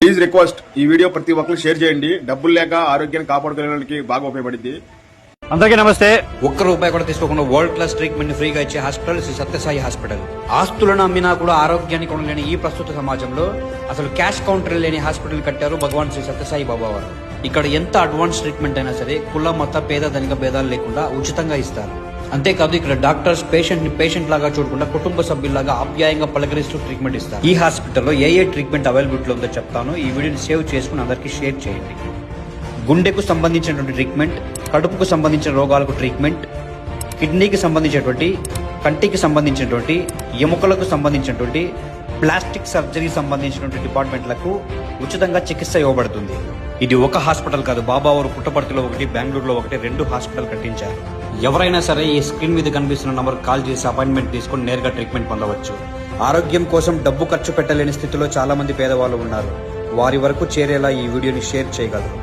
Please request ఈ video ప్రతి ఒక్కరు షేర్ చేయండి. డబ్బులు లేక ఆరోగ్యాన్ని కాపాడుకోవడానికి బాగా ఉపయోగపడింది. అందరికీ నమస్తే. ₹1 కూడా తీసుకోకుండా వరల్డ్ క్లాస్ ట్రీట్మెంట్ ఫ్రీగా ఇచ్చే హాస్పిటల్ శ్రీ సత్యసాయి హాస్పిటల్. ఆస్తులను అమ్మినా కూడా ఆరోగ్యాన్ని కొనలేని ఈ ప్రస్తుత సమాజంలో అసలు క్యాష్ కౌంటర్ లేని హాస్పిటల్ కట్టారు భగవాన్ శ్రీ సత్యసాయి బాబా వారు. ఇక్కడ ఎంత అడ్వాన్స్ ట్రీట్మెంట్ అయినా సరే కుల మత పేద ధనిక భేదాలు లేకుండా ఉచితంగా ఇస్తారు. అంతేకాదు ఇక్కడ డాక్టర్స్ పేషెంట్ ని పేషెంట్ లాగా చూడకుండా కుటుంబ సభ్యులాగా ఆప్యాయంగా పలకరిస్తూ ట్రీట్మెంట్ ఇస్తారు. ఈ హాస్పిటల్లో ఏ ట్రీట్మెంట్ అవైలబిలిటీ ఉందో చెప్తాను. ఈ వీడియోని సేవ్ చేసుకుని అందరికీ షేర్ చేయండి. గుండెకు సంబంధించినటువంటి ట్రీట్మెంట్, కడుపుకు సంబంధించిన రోగాలకు ట్రీట్మెంట్, కిడ్నీకి సంబంధించినటువంటి, కంటికి సంబంధించినటువంటి, ఎముకలకు సంబంధించినటువంటి, ప్లాస్టిక్ సర్జరీ సంబంధించినటువంటి డిపార్ట్మెంట్లకు ఉచితంగా చికిత్స ఇవ్వబడుతుంది. ఇది ఒక హాస్పిటల్ కాదు, బాబావారు పుట్టపర్తిలో ఒకటి, బెంగళూరులో ఒకటి, 2 హాస్పిటల్ కట్టించారు. ఎవరైనా సరే ఈ స్క్రీన్ మీద కనిపిస్తున్న నంబర్ కాల్ చేసి అపాయింట్మెంట్ తీసుకుని నేరుగా ట్రీట్మెంట్ పొందవచ్చు. ఆరోగ్యం కోసం డబ్బు ఖర్చు పెట్టలేని స్థితిలో చాలా మంది పేదవాళ్ళు ఉన్నారు. వారి వరకు చేరేలా ఈ వీడియోని షేర్ చేయగలరు.